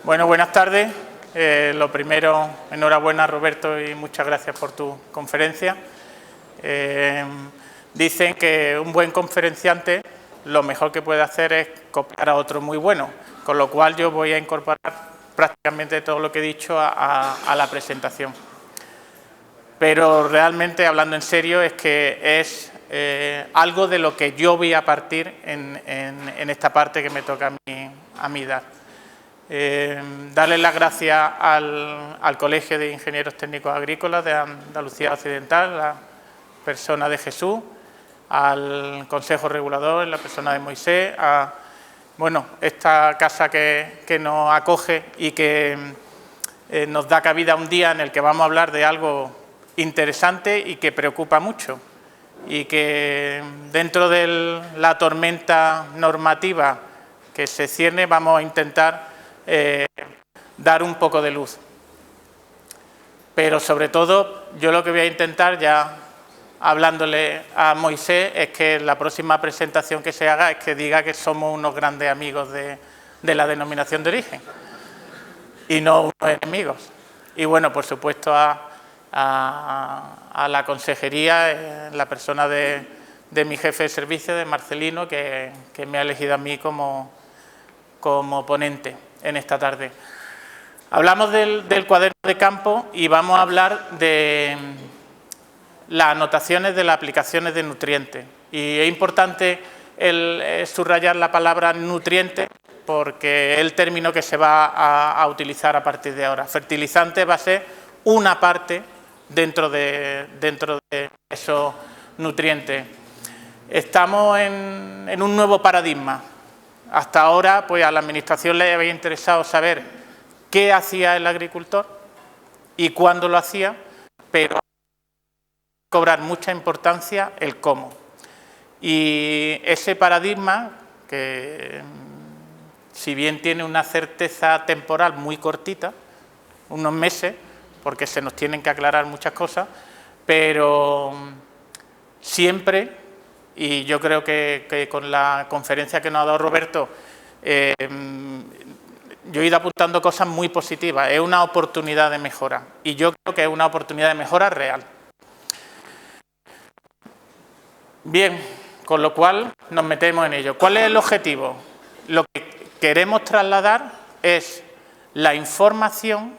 Bueno, buenas tardes. Lo primero, enhorabuena Roberto y muchas gracias por tu conferencia. Dicen que un buen conferenciante lo mejor que puede hacer es copiar a otro muy bueno, con lo cual yo voy a incorporar prácticamente todo lo que he dicho a la presentación. Pero realmente, hablando en serio, es que es algo de lo que yo voy a partir en esta parte que me toca a mí dar. Darle las gracias al Colegio de Ingenieros Técnicos Agrícolas de Andalucía Occidental, la persona de Jesús, al Consejo Regulador, la persona de Moisés, a esta casa que nos acoge y que nos da cabida un día en el que vamos a hablar de algo interesante y que preocupa mucho, y que dentro de la tormenta normativa que se cierne vamos a intentar dar un poco de luz. Pero sobre todo, yo lo que voy a intentar, ya hablándole a Moisés, es que la próxima presentación que se haga es que diga que somos unos grandes amigos de la denominación de origen y no unos enemigos. Y bueno, por supuesto a la consejería, la persona de mi jefe de servicio, de Marcelino, que me ha elegido a mí como ponente en esta tarde. Hablamos del cuaderno de campo y vamos a hablar de las anotaciones de las aplicaciones de nutrientes. Y es importante subrayar la palabra nutriente porque es el término que se va a utilizar a partir de ahora. Fertilizante va a ser una parte dentro de esos nutrientes. Estamos en un nuevo paradigma. Hasta ahora, pues a la Administración le había interesado saber qué hacía el agricultor y cuándo lo hacía, pero cobrar mucha importancia el cómo. Y ese paradigma, que si bien tiene una certeza temporal muy cortita, unos meses, porque se nos tienen que aclarar muchas cosas, pero siempre, y yo creo que con la conferencia que nos ha dado Roberto, yo he ido apuntando cosas muy positivas. Es una oportunidad de mejora y yo creo que es una oportunidad de mejora real. Bien, con lo cual nos metemos en ello. ¿Cuál es el objetivo? Lo que queremos trasladar es la información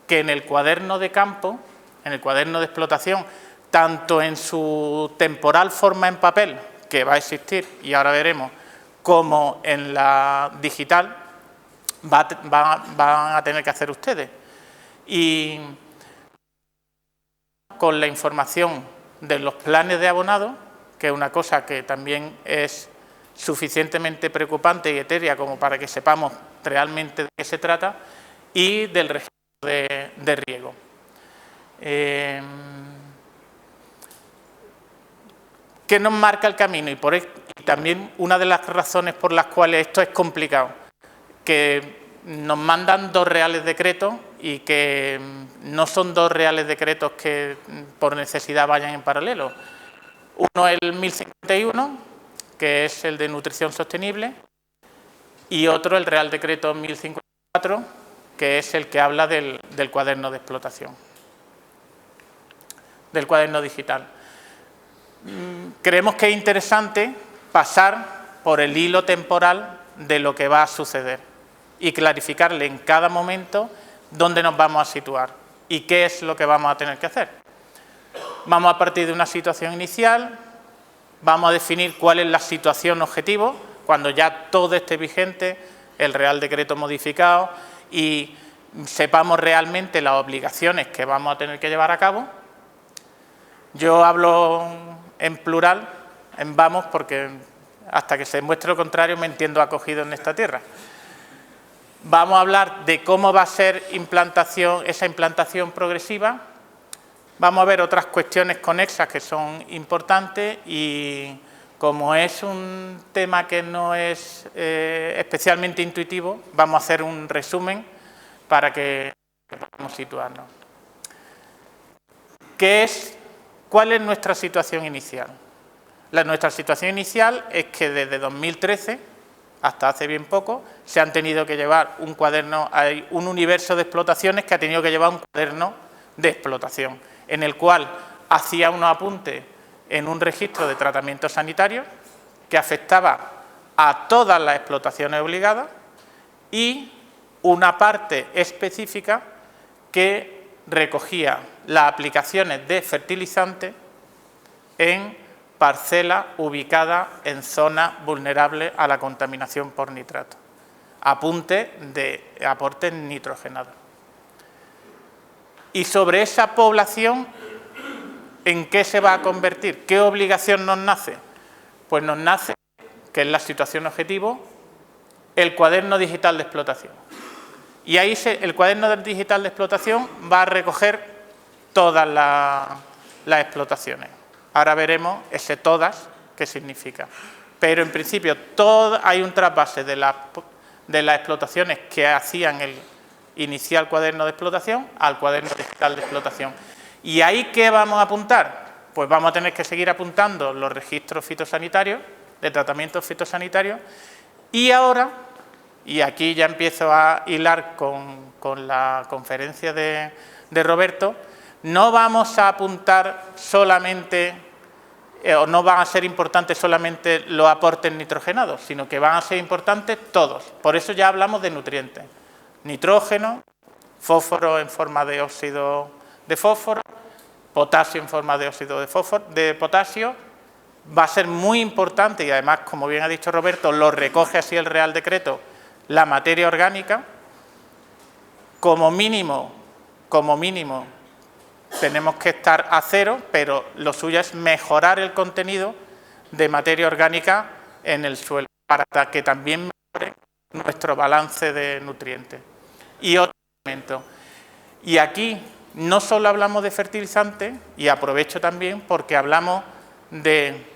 que en el cuaderno de campo, en el cuaderno de explotación, tanto en su temporal forma en papel, que va a existir y ahora veremos, como en la digital, van a tener que hacer ustedes. Y con la información de los planes de abonado, que es una cosa que también es suficientemente preocupante y etérea como para que sepamos realmente de qué se trata, y del registro de riego. ¿Qué nos marca el camino? Y también una de las razones por las cuales esto es complicado, que nos mandan dos reales decretos y que no son dos reales decretos que por necesidad vayan en paralelo. Uno es el 1051, que es el de nutrición sostenible, y otro el Real Decreto 1054, que es el que habla del cuaderno de explotación, del cuaderno digital. Creemos que es interesante pasar por el hilo temporal de lo que va a suceder y clarificarle en cada momento dónde nos vamos a situar y qué es lo que vamos a tener que hacer. Vamos a partir de una situación inicial, vamos a definir cuál es la situación objetivo, cuando ya todo esté vigente, el Real Decreto modificado, y sepamos realmente las obligaciones que vamos a tener que llevar a cabo. Yo hablo en plural, en vamos, porque hasta que se demuestre lo contrario me entiendo acogido en esta tierra. Vamos a hablar de cómo va a ser esa implantación progresiva. Vamos a ver otras cuestiones conexas que son importantes y como es un tema que no es especialmente intuitivo, vamos a hacer un resumen para que podamos situarnos. ¿Cuál es nuestra situación inicial? Nuestra situación inicial es que desde 2013 hasta hace bien poco, se han tenido que llevar un cuaderno, hay un universo de explotaciones que ha tenido que llevar un cuaderno de explotación, en el cual hacía unos apuntes en un registro de tratamiento sanitario que afectaba a todas las explotaciones obligadas y una parte específica que recogía las aplicaciones de fertilizantes en parcelas ubicadas en zonas vulnerables a la contaminación por nitrato. Apunte de aportes nitrogenados. Y sobre esa población, ¿en qué se va a convertir? ¿Qué obligación nos nace? Pues nos nace, que es la situación objetivo, el cuaderno digital de explotación. Y ahí el cuaderno digital de explotación va a recoger todas las explotaciones. Ahora veremos ese todas, qué significa. Pero en principio hay un trasvase de las explotaciones que hacían el inicial cuaderno de explotación al cuaderno digital de explotación. ¿Y ahí qué vamos a apuntar? Pues vamos a tener que seguir apuntando los registros fitosanitarios, de tratamientos fitosanitarios, y ahora, y aquí ya empiezo a hilar con la conferencia de Roberto, no vamos a apuntar solamente, o no van a ser importantes solamente los aportes nitrogenados, sino que van a ser importantes todos. Por eso ya hablamos de nutrientes. Nitrógeno, fósforo en forma de óxido de fósforo, potasio en forma de óxido de potasio. Va a ser muy importante y además, como bien ha dicho Roberto, lo recoge así el Real Decreto, la materia orgánica. Como mínimo, tenemos que estar a cero, pero lo suyo es mejorar el contenido de materia orgánica en el suelo, para que también mejore nuestro balance de nutrientes. Y otro elemento. Y aquí no solo hablamos de fertilizantes, y aprovecho también porque hablamos de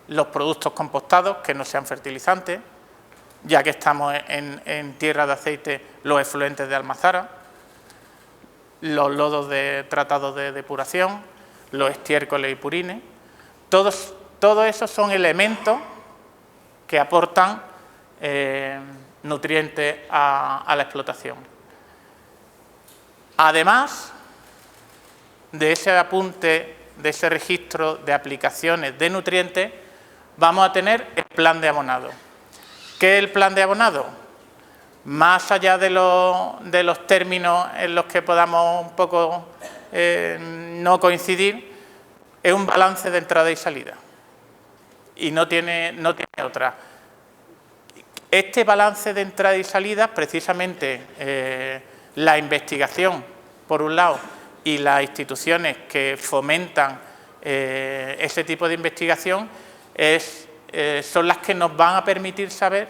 los productos compostados que no sean fertilizantes, ya que estamos en tierra de aceite, los efluentes de Almazara, los lodos tratados de depuración, los estiércoles y purines. Todos esos son elementos que aportan nutrientes a la explotación. Además de ese apunte, de ese registro de aplicaciones de nutrientes, vamos a tener el plan de abonado. ¿Qué es el plan de abonado? Más allá de los términos en los que podamos un poco no coincidir, es un balance de entrada y salida. Y no tiene otra. Este balance de entrada y salida, precisamente la investigación, por un lado, y las instituciones que fomentan ese tipo de investigación, son las que nos van a permitir saber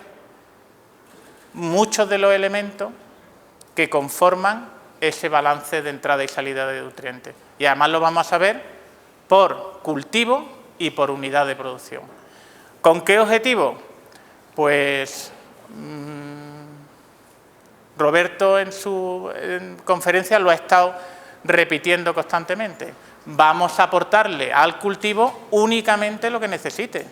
muchos de los elementos que conforman ese balance de entrada y salida de nutrientes. Y además lo vamos a saber por cultivo y por unidad de producción. ¿Con qué objetivo? Pues Roberto en su conferencia lo ha estado repitiendo constantemente. Vamos a aportarle al cultivo únicamente lo que necesite.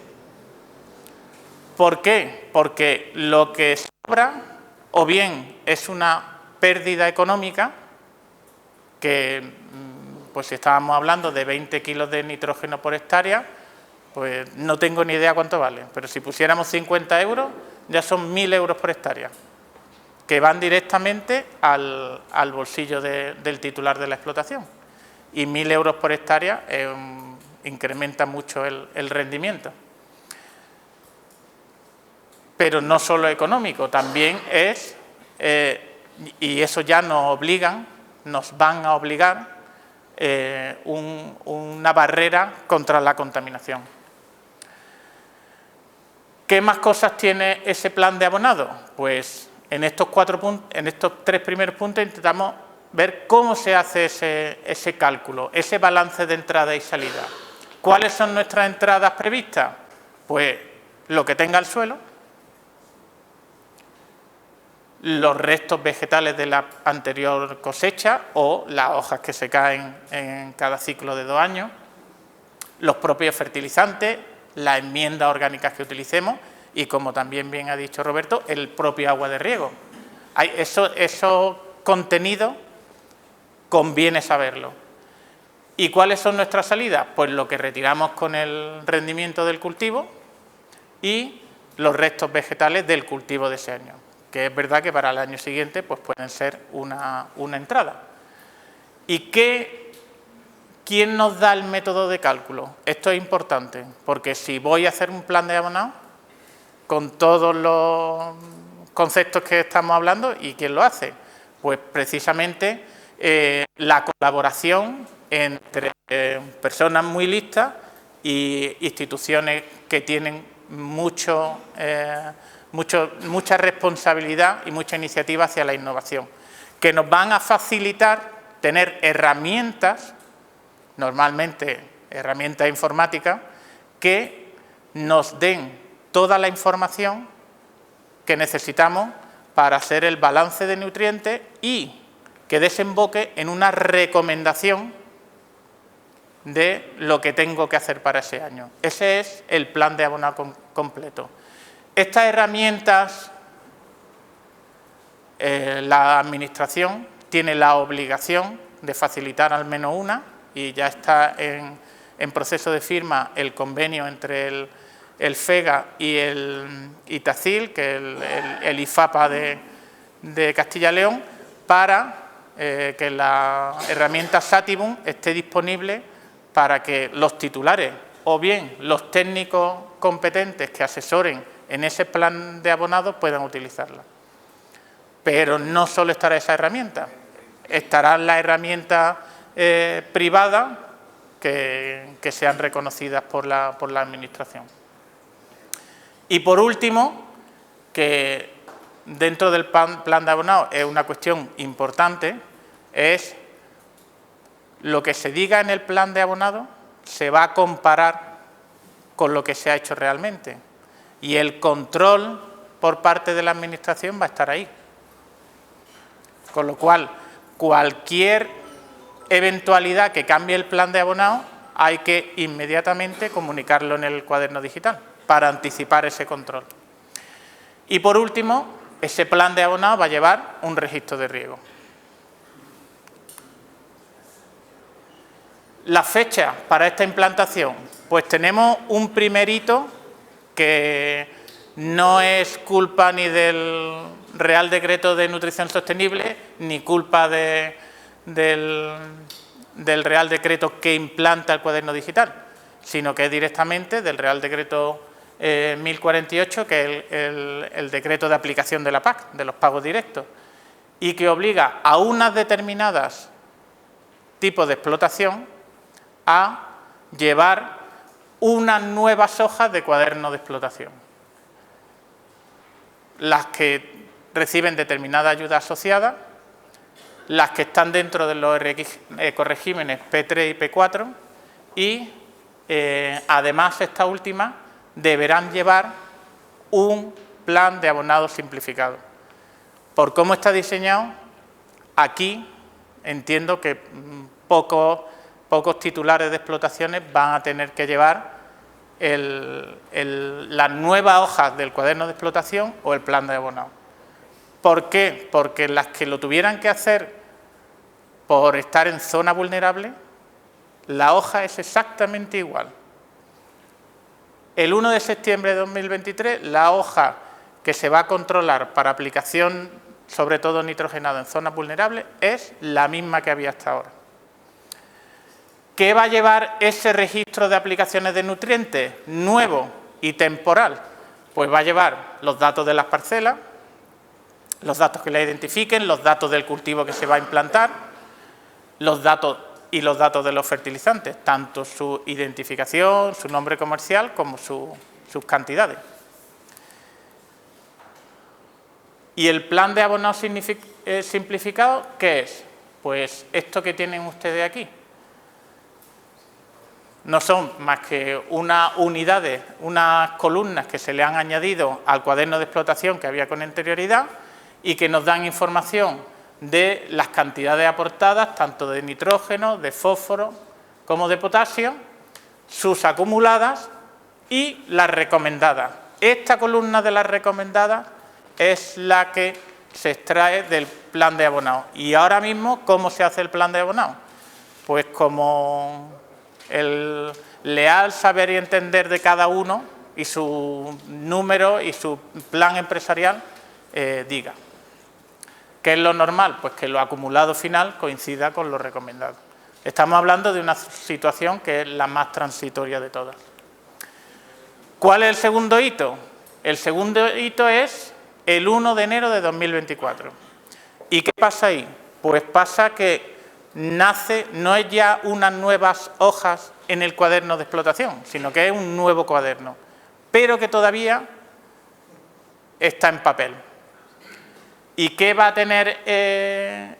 ¿Por qué? Porque lo que sobra o bien es una pérdida económica, que pues si estábamos hablando de 20 kilos de nitrógeno por hectárea, pues no tengo ni idea cuánto vale, pero si pusiéramos 50 euros ya son 1.000 euros por hectárea, que van directamente al bolsillo del titular de la explotación. Y 1.000 euros por hectárea incrementa mucho el rendimiento. Pero no solo económico, también es, y eso ya nos van a obligar, una barrera contra la contaminación. ¿Qué más cosas tiene ese plan de abonado? Pues en estos 3 primeros puntos intentamos ver cómo se hace ese cálculo, ese balance de entrada y salida. ¿Cuáles son nuestras entradas previstas? Pues lo que tenga el suelo, los restos vegetales de la anterior cosecha o las hojas que se caen en cada ciclo de 2 años, los propios fertilizantes, las enmiendas orgánicas que utilicemos y, como también bien ha dicho Roberto, el propio agua de riego. Esos contenidos conviene saberlo. ¿Y cuáles son nuestras salidas? Pues lo que retiramos con el rendimiento del cultivo y los restos vegetales del cultivo de ese año, que es verdad que para el año siguiente pues pueden ser una entrada. ¿Y quién nos da el método de cálculo? Esto es importante, porque si voy a hacer un plan de abonado con todos los conceptos que estamos hablando, ¿y quién lo hace? Pues precisamente la colaboración entre personas muy listas y instituciones que tienen mucha responsabilidad y mucha iniciativa hacia la innovación, que nos van a facilitar tener herramientas, normalmente herramientas informáticas, que nos den toda la información que necesitamos para hacer el balance de nutrientes y que desemboque en una recomendación de lo que tengo que hacer para ese año. Ese es el plan de abonado completo. Estas herramientas, la Administración tiene la obligación de facilitar al menos una, y ya está en proceso de firma el convenio entre el FEGA y el ITACIL, que es el IFAPA de Castilla y León, para que la herramienta Satibum esté disponible para que los titulares o bien los técnicos competentes que asesoren en ese plan de abonado puedan utilizarla. Pero no solo estará esa herramienta, estarán las herramientas privadas que sean reconocidas por la Administración. Y por último, que dentro del plan de abonado es una cuestión importante, es lo que se diga en el plan de abonado se va a comparar con lo que se ha hecho realmente. Y el control por parte de la Administración va a estar ahí. Con lo cual, cualquier eventualidad que cambie el plan de abonado hay que inmediatamente comunicarlo en el cuaderno digital para anticipar ese control. Y por último, ese plan de abonado va a llevar un registro de riego. La fecha para esta implantación, pues tenemos un primer hito que no es culpa ni del Real Decreto de Nutrición Sostenible, ni culpa del Real Decreto que implanta el cuaderno digital, sino que es directamente del Real Decreto 1048, que es el decreto de aplicación de la PAC, de los pagos directos, y que obliga a unas determinadas tipos de explotación a llevar unas nuevas hojas de cuaderno de explotación. Las que reciben determinada ayuda asociada, las que están dentro de los ecoregímenes P3 y P4 y además esta última deberán llevar un plan de abonado simplificado. Por cómo está diseñado, aquí entiendo que pocos titulares de explotaciones van a tener que llevar las nuevas hojas del cuaderno de explotación o el plan de abonado. ¿Por qué? Porque las que lo tuvieran que hacer por estar en zona vulnerable, la hoja es exactamente igual. El 1 de septiembre de 2023, la hoja que se va a controlar para aplicación, sobre todo nitrogenado en zonas vulnerables, es la misma que había hasta ahora. ¿Qué va a llevar ese registro de aplicaciones de nutrientes nuevo y temporal? Pues va a llevar los datos de las parcelas, los datos que la identifiquen, los datos del cultivo que se va a implantar, los datos de los fertilizantes, tanto su identificación, su nombre comercial, como sus cantidades. ¿Y el plan de abonado simplificado qué es? Pues esto que tienen ustedes aquí. No son más que unas unidades, unas columnas que se le han añadido al cuaderno de explotación que había con anterioridad y que nos dan información de las cantidades aportadas, tanto de nitrógeno, de fósforo, como de potasio, sus acumuladas y las recomendadas. Esta columna de las recomendadas es la que se extrae del plan de abonado. Y ahora mismo, ¿cómo se hace el plan de abonado? Pues como el leal saber y entender de cada uno y su número y su plan empresarial diga. ¿Qué es lo normal? Pues que lo acumulado final coincida con lo recomendado. Estamos hablando de una situación que es la más transitoria de todas. ¿Cuál es el segundo hito? El segundo hito es el 1 de enero de 2024. ¿Y qué pasa ahí? Pues pasa que nace, no es ya unas nuevas hojas en el cuaderno de explotación, sino que es un nuevo cuaderno, pero que todavía está en papel. ¿Y qué va a tener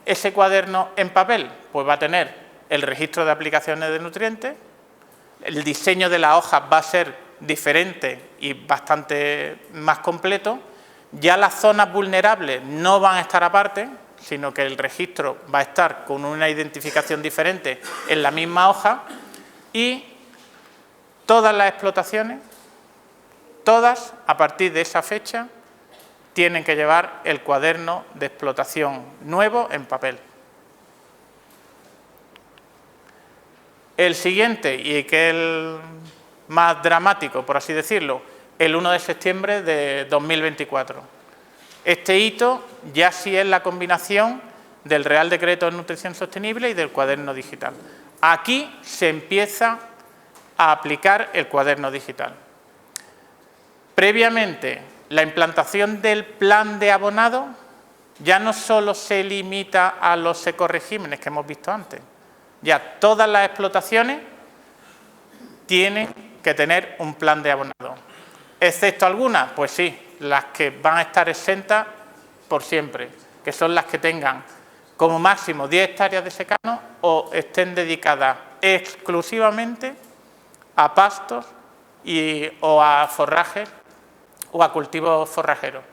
ese cuaderno en papel? Pues va a tener el registro de aplicaciones de nutrientes, el diseño de las hojas va a ser diferente y bastante más completo, ya las zonas vulnerables no van a estar aparte, sino que el registro va a estar con una identificación diferente en la misma hoja y todas las explotaciones, todas a partir de esa fecha, tienen que llevar el cuaderno de explotación nuevo en papel. El siguiente, y que es el más dramático, por así decirlo, el 1 de septiembre de 2024. Este hito ya sí es la combinación del Real Decreto de Nutrición Sostenible y del cuaderno digital. Aquí se empieza a aplicar el cuaderno digital. Previamente, la implantación del plan de abonado ya no solo se limita a los ecoregímenes que hemos visto antes, ya todas las explotaciones tienen que tener un plan de abonado. ¿Excepto algunas? Pues sí, las que van a estar exentas por siempre, que son las que tengan como máximo 10 hectáreas de secano o estén dedicadas exclusivamente a pastos o a forrajes o a cultivos forrajeros.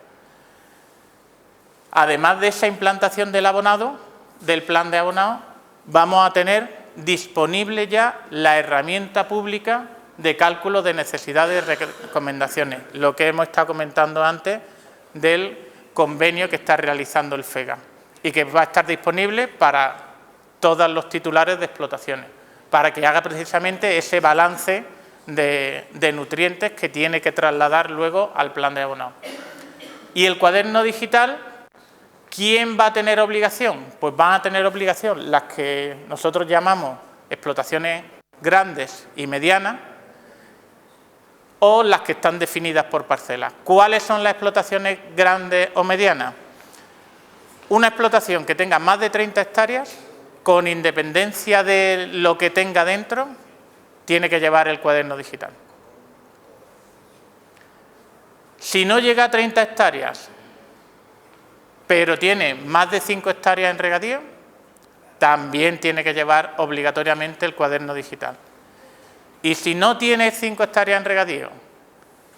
Además de esa implantación del abonado, del plan de abonado, vamos a tener disponible ya la herramienta pública de cálculo de necesidades y recomendaciones, lo que hemos estado comentando antes del convenio que está realizando el FEGA y que va a estar disponible para todos los titulares de explotaciones, para que haga precisamente ese balance de nutrientes que tiene que trasladar luego al plan de abonado. Y el cuaderno digital, ¿quién va a tener obligación? Pues van a tener obligación las que nosotros llamamos explotaciones grandes y medianas o las que están definidas por parcelas. ¿Cuáles son las explotaciones grandes o medianas? Una explotación que tenga más de 30 hectáreas, con independencia de lo que tenga dentro, tiene que llevar el cuaderno digital. Si no llega a 30 hectáreas, pero tiene más de 5 hectáreas en regadío, también tiene que llevar obligatoriamente el cuaderno digital. Y si no tiene 5 hectáreas en regadío,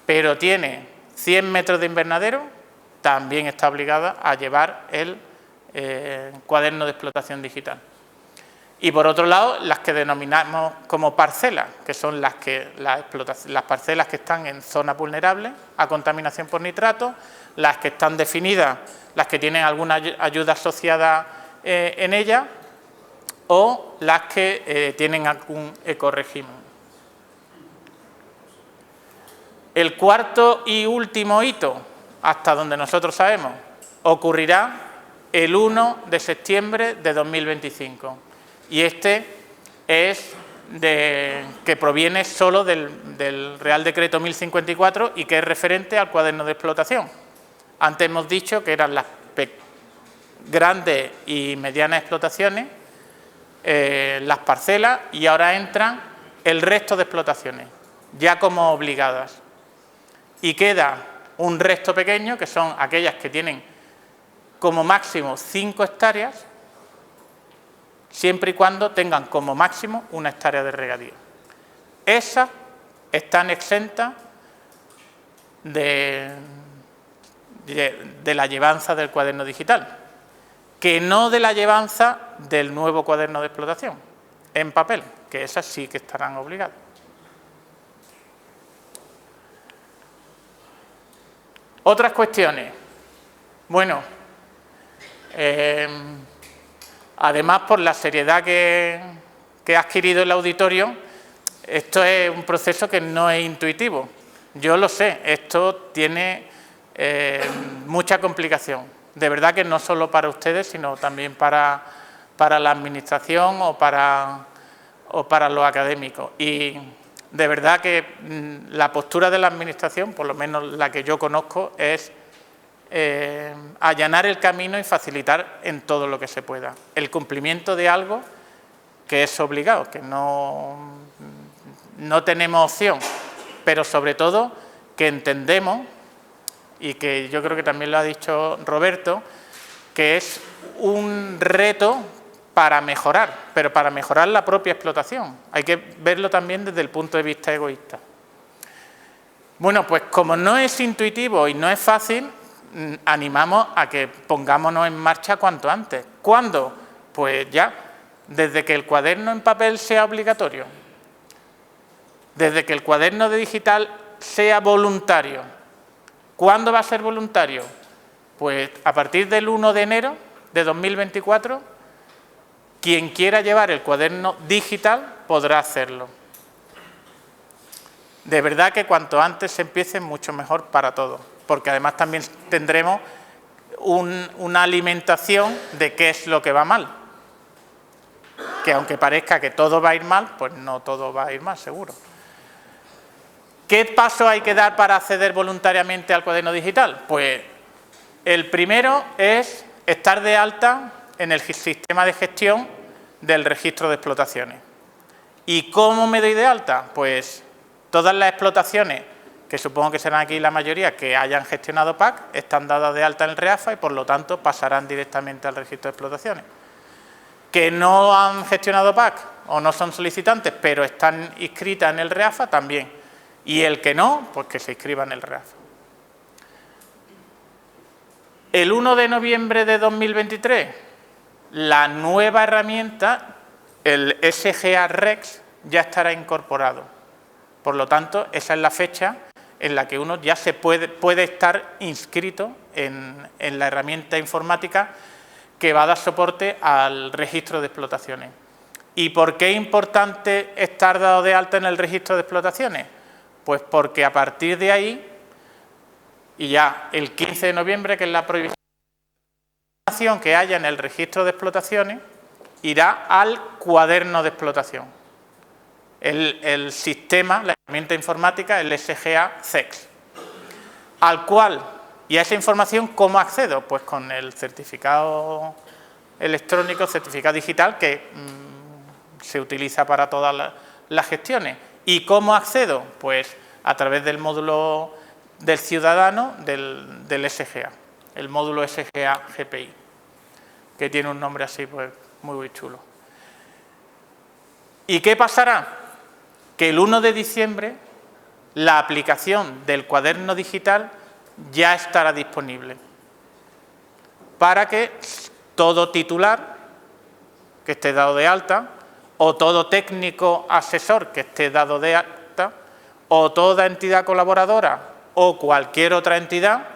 pero tiene 100 metros de invernadero, también está obligada a llevar el cuaderno de explotación digital. Y por otro lado, las que denominamos como parcelas, que son las parcelas que están en zonas vulnerables a contaminación por nitratos, las que están definidas, las que tienen alguna ayuda asociada en ellas, o las que tienen algún ecorégimen. El cuarto y último hito, hasta donde nosotros sabemos, ocurrirá el 1 de septiembre de 2025. Y este es que proviene solo del Real Decreto 1054 y que es referente al cuaderno de explotación. Antes hemos dicho que eran las grandes y medianas explotaciones, las parcelas, y ahora entran el resto de explotaciones, ya como obligadas. Y queda un resto pequeño, que son aquellas que tienen como máximo 5 hectáreas, siempre y cuando tengan como máximo 1 hectárea de regadío. Esas están exentas de la llevanza del cuaderno digital, que no de la llevanza del nuevo cuaderno de explotación en papel, que esas sí que estarán obligadas. Otras cuestiones. Bueno, además por la seriedad que ha adquirido el auditorio, esto es un proceso que no es intuitivo. Yo lo sé, esto tiene mucha complicación. De verdad que no solo para ustedes, sino también para la administración o para los académicos. Y de verdad que la postura de la administración, por lo menos la que yo conozco, es allanar el camino y facilitar en todo lo que se pueda el cumplimiento de algo que es obligado, que no tenemos opción, pero sobre todo que entendemos, y que yo creo que también lo ha dicho Roberto, que es un reto para mejorar, pero para mejorar la propia explotación. Hay que verlo también desde el punto de vista egoísta. Bueno, pues como no es intuitivo y no es fácil, animamos a que pongámonos en marcha cuanto antes. ¿Cuándo? Pues ya, desde que el cuaderno en papel sea obligatorio, desde que el cuaderno digital sea voluntario. ¿Cuándo va a ser voluntario? Pues a partir del 1 de enero de 2024, quien quiera llevar el cuaderno digital podrá hacerlo. De verdad que cuanto antes se empiece, mucho mejor para todos, porque además también tendremos una alimentación de qué es lo que va mal. Que aunque parezca que todo va a ir mal, pues no todo va a ir mal, seguro. ¿Qué paso hay que dar para acceder voluntariamente al cuaderno digital? Pues el primero es estar de alta en el sistema de gestión del registro de explotaciones. ¿Y cómo me doy de alta? Pues todas las explotaciones, que supongo que serán aquí la mayoría, que hayan gestionado PAC, están dadas de alta en el REAFA y por lo tanto pasarán directamente al registro de explotaciones. Que no han gestionado PAC o no son solicitantes, pero están inscritas en el REAFA también. Y el que no, pues que se inscriba en el REAFA. El 1 de noviembre de 2023, la nueva herramienta, el SGA Rex, ya estará incorporado. Por lo tanto, esa es la fecha en la que uno ya se puede estar inscrito en la herramienta informática que va a dar soporte al registro de explotaciones. ¿Y por qué es importante estar dado de alta en el registro de explotaciones? Pues porque a partir de ahí, y ya el 15 de noviembre, que es la prohibición que haya en el registro de explotaciones, irá al cuaderno de explotación. El sistema, la herramienta informática, el SGA CEX, al cual, y a esa información, ¿cómo accedo? Pues con el certificado electrónico, certificado digital, que se utiliza para todas las gestiones. ¿Y cómo accedo? Pues a través del módulo del ciudadano del SGA, el módulo SGA GPI, que tiene un nombre así pues muy chulo. ¿Y qué pasará? Que el 1 de diciembre la aplicación del cuaderno digital ya estará disponible para que todo titular que esté dado de alta, o todo técnico asesor que esté dado de alta, o toda entidad colaboradora o cualquier otra entidad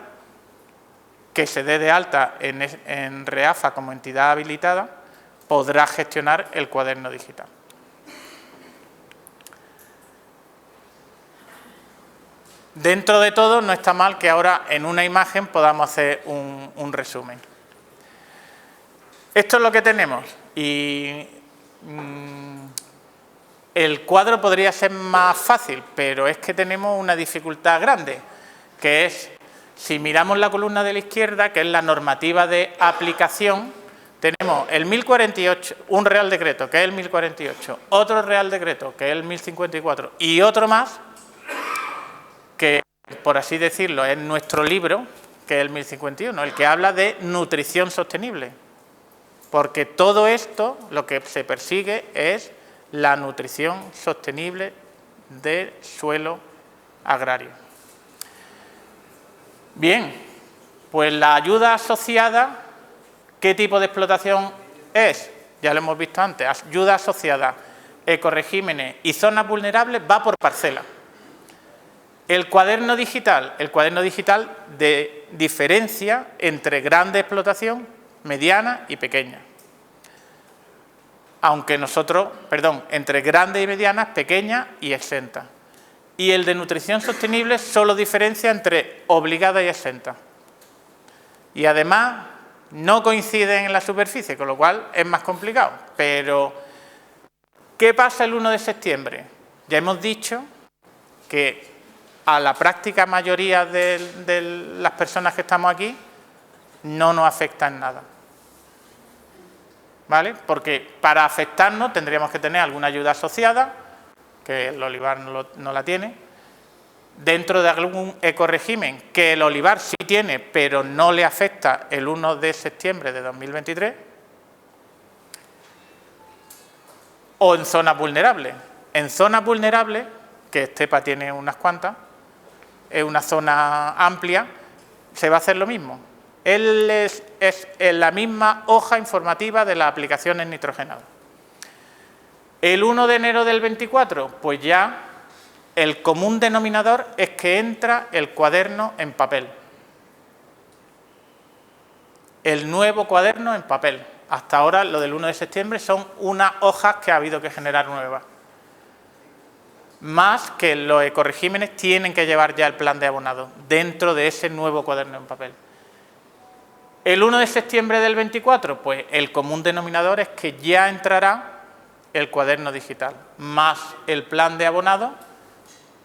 que se dé de alta en REAFA como entidad habilitada, podrá gestionar el cuaderno digital. Dentro de todo, no está mal que ahora en una imagen podamos hacer un resumen. Esto es lo que tenemos y el cuadro podría ser más fácil, pero es que tenemos una dificultad grande, que es, si miramos la columna de la izquierda, que es la normativa de aplicación, tenemos el 1048, un Real Decreto, que es el 1048, otro Real Decreto, que es el 1054, y otro más, que, por así decirlo, es nuestro libro, que es el 1051, el que habla de nutrición sostenible. Porque todo esto, lo que se persigue es la nutrición sostenible del suelo agrario. Bien, pues la ayuda asociada, ¿qué tipo de explotación es? Ya lo hemos visto antes, ayuda asociada, ecoregímenes y zonas vulnerables va por parcela. El cuaderno digital diferencia entre grande explotación, mediana y pequeña. Entre grandes y medianas, pequeñas y exentas. Y el de nutrición sostenible solo diferencia entre obligada y exenta. Y además no coinciden en la superficie, con lo cual es más complicado. Pero, ¿qué pasa el 1 de septiembre? Ya hemos dicho que a la práctica mayoría de las personas que estamos aquí no nos afecta en nada. ¿Vale? Porque para afectarnos tendríamos que tener alguna ayuda asociada, que el olivar no la tiene, dentro de algún ecorégimen que el olivar sí tiene, pero no le afecta el 1 de septiembre de 2023, o en zonas vulnerables. En zonas vulnerables, que Estepa tiene unas cuantas, es una zona amplia, se va a hacer lo mismo. Es la misma hoja informativa de las aplicaciones nitrogenadas. El 1 de enero del 24, pues ya el común denominador es que entra el cuaderno en papel. El nuevo cuaderno en papel. Hasta ahora, lo del 1 de septiembre son unas hojas que ha habido que generar nuevas. Más que los ecoregímenes tienen que llevar ya el plan de abonado dentro de ese nuevo cuaderno en papel. El 1 de septiembre del 24, pues el común denominador es que ya entrará el cuaderno digital, más el plan de abonado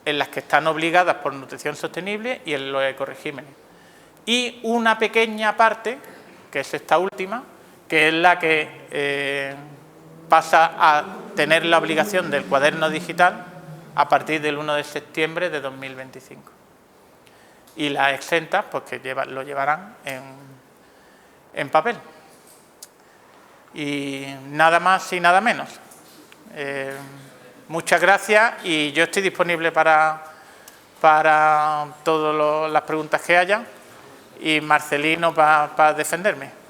en las que están obligadas por nutrición sostenible y en los ecoregímenes. Y una pequeña parte, que es esta última, que es la que pasa a tener la obligación del cuaderno digital a partir del 1 de septiembre de 2025. Y las exentas, pues que lo llevarán en papel. Y nada más y nada menos. Muchas gracias y yo estoy disponible para todas las preguntas que haya y Marcelino para defenderme.